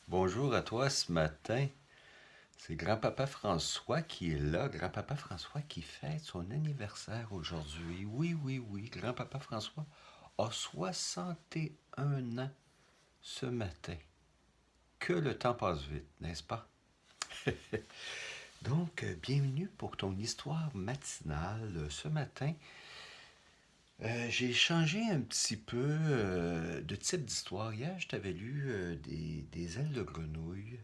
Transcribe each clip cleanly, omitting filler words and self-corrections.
Bonjour à toi ce matin. C'est grand-papa François qui est là. Grand-papa François qui fête son anniversaire aujourd'hui. Oui, oui, oui. Grand-papa François a 61 ans ce matin. Que le temps passe vite, n'est-ce pas? Donc, bienvenue pour ton histoire matinale ce matin. J'ai changé un petit peu de type d'histoire. Hier, je t'avais lu des ailes de grenouille.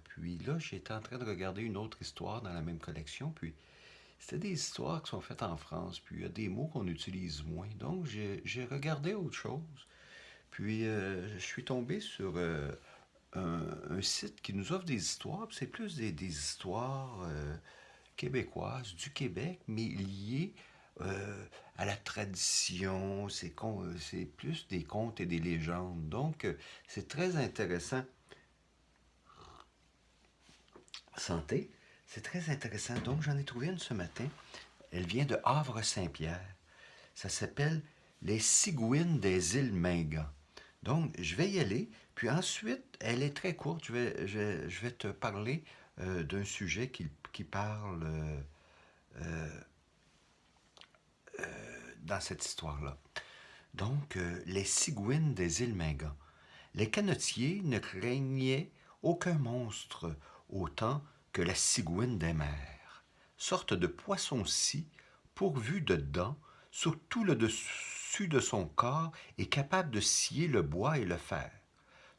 Puis là, j'étais en train de regarder une autre histoire dans la même collection. Puis c'était des histoires qui sont faites en France. Puis il y a des mots qu'on utilise moins. Donc j'ai regardé autre chose. Puis je suis tombé sur un site qui nous offre des histoires. Puis c'est plus des histoires québécoises du Québec, mais liées à la tradition. C'est plus des contes et des légendes. Donc c'est très intéressant. Santé. C'est très intéressant. Donc, j'en ai trouvé une ce matin. Elle vient de Havre-Saint-Pierre. Ça s'appelle Les Cigouines des îles Mingan. Donc, je vais y aller. Puis ensuite, elle est très courte. Je vais te parler d'un sujet qui parle dans cette histoire-là. Donc, les cigouines des îles Mingan. Les canotiers ne craignaient aucun monstre autant que la cigouine des mers, sorte de poisson-ci pourvu de dents sur tout le dessus de son corps et capable de scier le bois et le fer.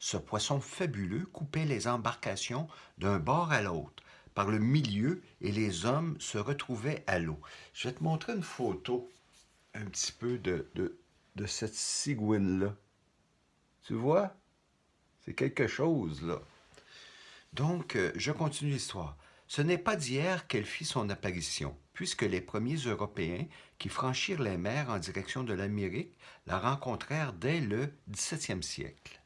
Ce poisson fabuleux coupait les embarcations d'un bord à l'autre, par le milieu, et les hommes se retrouvaient à l'eau. Je vais te montrer une photo un petit peu de cette cigouine-là. Tu vois? C'est quelque chose, là. Donc, je continue l'histoire. Ce n'est pas d'hier qu'elle fit son apparition, puisque les premiers Européens qui franchirent les mers en direction de l'Amérique la rencontrèrent dès le XVIIe siècle.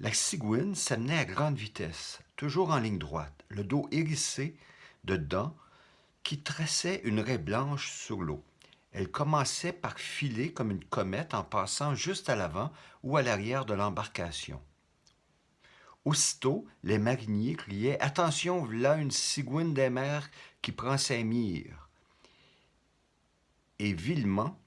La cigouine s'amenait à grande vitesse, toujours en ligne droite, le dos hérissé de dents qui traçaient une raie blanche sur l'eau. Elle commençait par filer comme une comète en passant juste à l'avant ou à l'arrière de l'embarcation. Aussitôt, les mariniers criaient « Attention, voilà une cigouine des mers qui prend sa mire !» Et vilement,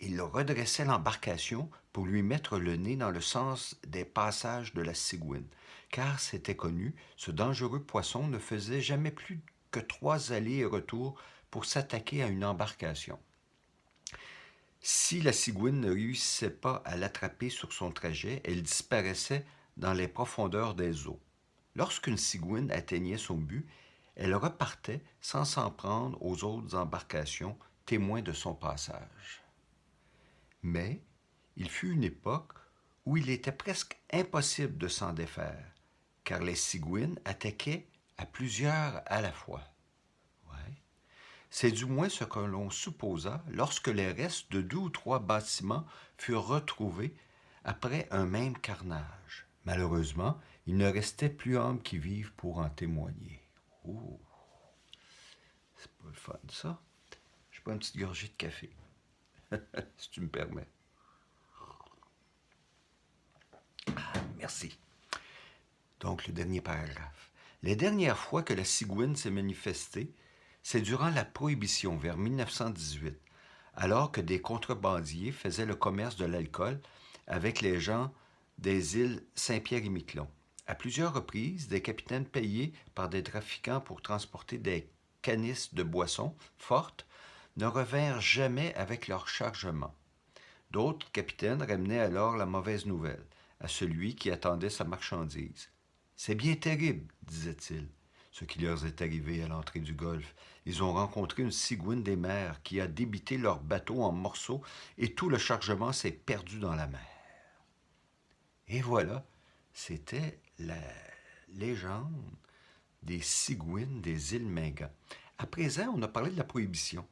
ils redressaient l'embarcation pour lui mettre le nez dans le sens des passages de la cigouine. Car c'était connu, ce dangereux poisson ne faisait jamais plus que 3 allers et retours pour s'attaquer à une embarcation. Si la cigouine ne réussissait pas à l'attraper sur son trajet, elle disparaissait dans les profondeurs des eaux. Lorsqu'une cigouine atteignait son but, elle repartait sans s'en prendre aux autres embarcations, témoins de son passage. Mais il fut une époque où il était presque impossible de s'en défaire, car les cigouines attaquaient à plusieurs à la fois. Ouais. C'est du moins ce que l'on supposa lorsque les restes de 2 ou 3 bâtiments furent retrouvés après un même carnage. Malheureusement, il ne restait plus homme qui vive pour en témoigner. Oh, c'est pas le fun, ça. Je prends une petite gorgée de café, si tu me permets. Merci. Donc, le dernier paragraphe. Les dernières fois que la cigouine s'est manifestée, c'est durant la Prohibition, vers 1918, alors que des contrebandiers faisaient le commerce de l'alcool avec les gens des îles Saint-Pierre et Miquelon. À plusieurs reprises, des capitaines payés par des trafiquants pour transporter des canisses de boissons fortes ne revinrent jamais avec leur chargement. D'autres capitaines ramenaient alors la mauvaise nouvelle à celui qui attendait sa marchandise. C'est bien terrible, disait-il, ce qui leur est arrivé à l'entrée du golfe. Ils ont rencontré une cigouine des mers qui a débité leur bateau en morceaux et tout le chargement s'est perdu dans la mer. Et voilà, c'était la légende des cigouines des îles Mingan. À présent, on a parlé de la prohibition.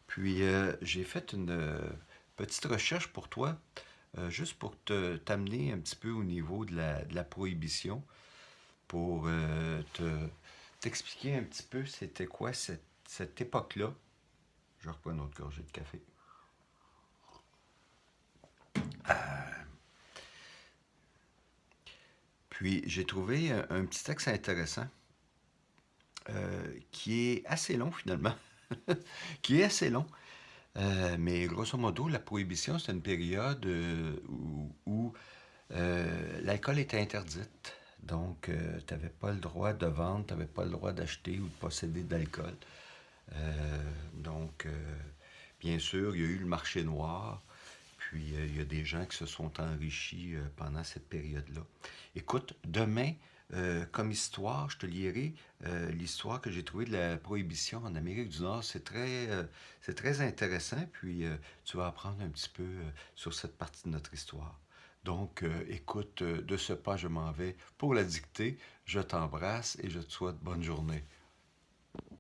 Puis, j'ai fait une petite recherche pour toi, juste pour t'amener un petit peu au niveau de la prohibition, pour t'expliquer un petit peu c'était quoi cette époque-là. Je reprends une autre gorgée de café. Puis j'ai trouvé un petit texte intéressant qui est assez long finalement, qui est assez long. Mais grosso modo, la prohibition, c'est une période où l'alcool était interdite. Donc, tu n'avais pas le droit de vendre, tu n'avais pas le droit d'acheter ou de posséder d'alcool. Donc, bien sûr, il y a eu le marché noir, puis il y a des gens qui se sont enrichis pendant cette période-là. Écoute, demain, comme histoire, je te lirai l'histoire que j'ai trouvée de la prohibition en Amérique du Nord. C'est très intéressant, puis tu vas apprendre un petit peu sur cette partie de notre histoire. Donc, écoute, de ce pas, je m'en vais pour la dictée. Je t'embrasse et je te souhaite bonne journée.